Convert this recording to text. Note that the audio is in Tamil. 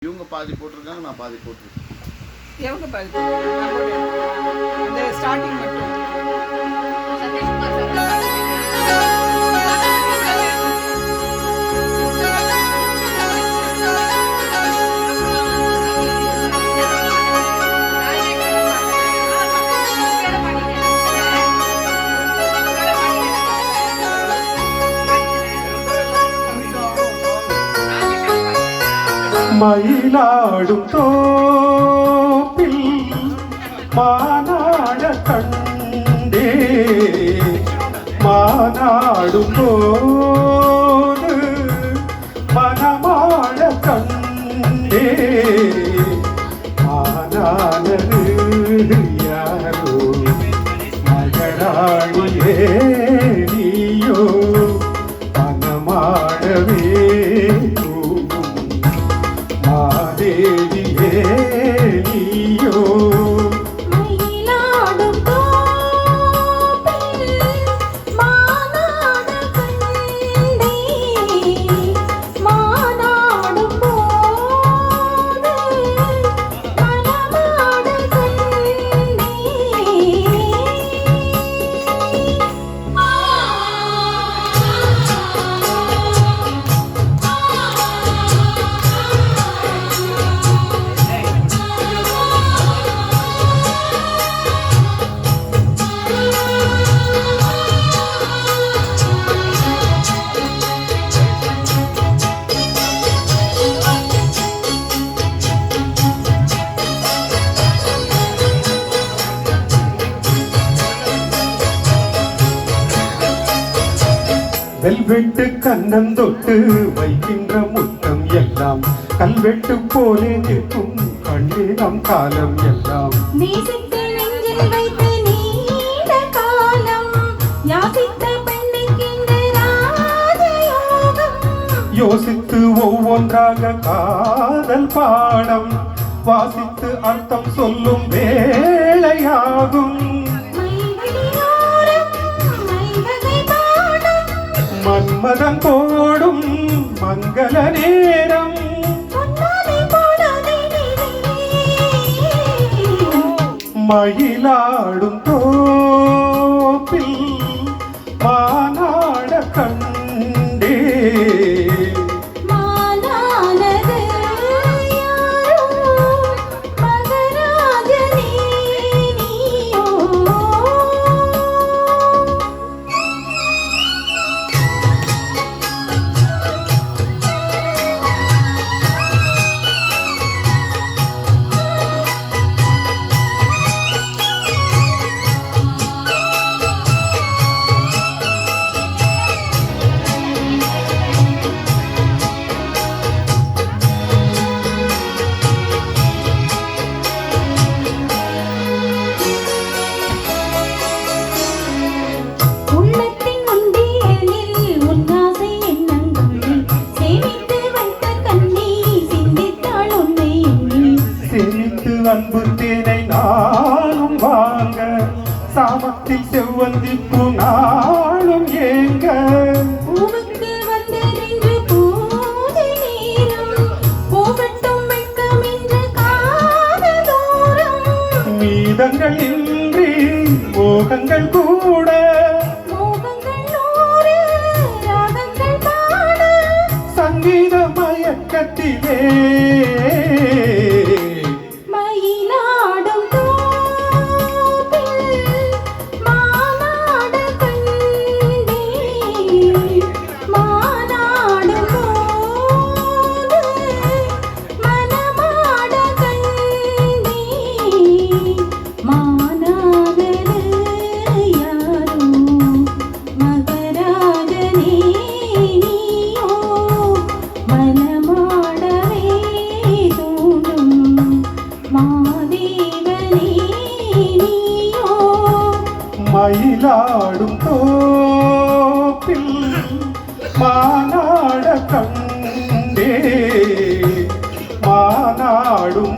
இவங்க பாதி போட்டிருக்காங்க, நான் பாதி போட்டிருக்கேன். எவங்க பாதி போட்டிருக்காங்க? அந்த ஸ்டார்டிங் மட்டும் மயிலாடும் தோப்பில் மானாட கண்டே மானாடும் போது மனமாட கண்டே மானானது யாரோ மகராணியே நீயோ மனமாடவே தேவியே நீயோ மயிலாடும் தோப்பில் மானாட கண்டே மானாடும் போது மனமாட கண்டே வெல்வெட்டு கண்ணம் தொட்டு வைக்கின்ற முத்தம் எல்லாம் கல்வெட்டு போலே நிற்கும் கண்ணே நம் காலம் எல்லாம் நேசித்து நெஞ்சில் வைத்து நீண்ட காலம் யாசித்த பெண்ணுக்கின்ற ராஜயோகம் யோசித்து ஒவ்வொன்றாக காதல் பாடம் வாசித்து அர்த்தம் சொல்லும் வேளையாகும் மன்மதன் போடும் மங்கள நேரம் மயிலாடும் தோப்பில் மானாட கண்டே அன்பு தேனை நாளும் வாங்க சாமத்தில் செவ்வந்தி பூ நாளும் ஏங்க பூவுக்கு வந்து நின்று பூஜை நேரம் போகட்டும் வெட்கம் என்று காதல் தூரம் மீதங்கள் இன்றி மோகங்கள் கூட மோகங்கள் நூறு ராகங்கள் பாட சங்கீத மயக்கத்திலே மயிலாடும் தோப்பில் மானாட கண்டே மானாடும் போது மனமாட கண்டே மானானது யாரோ மகராஜனே நீயோ மனமாடவே தோணும் மாதேவனே நீயோ மயிலாடும் தோப்பில் மானாட கண்டே மானாடும்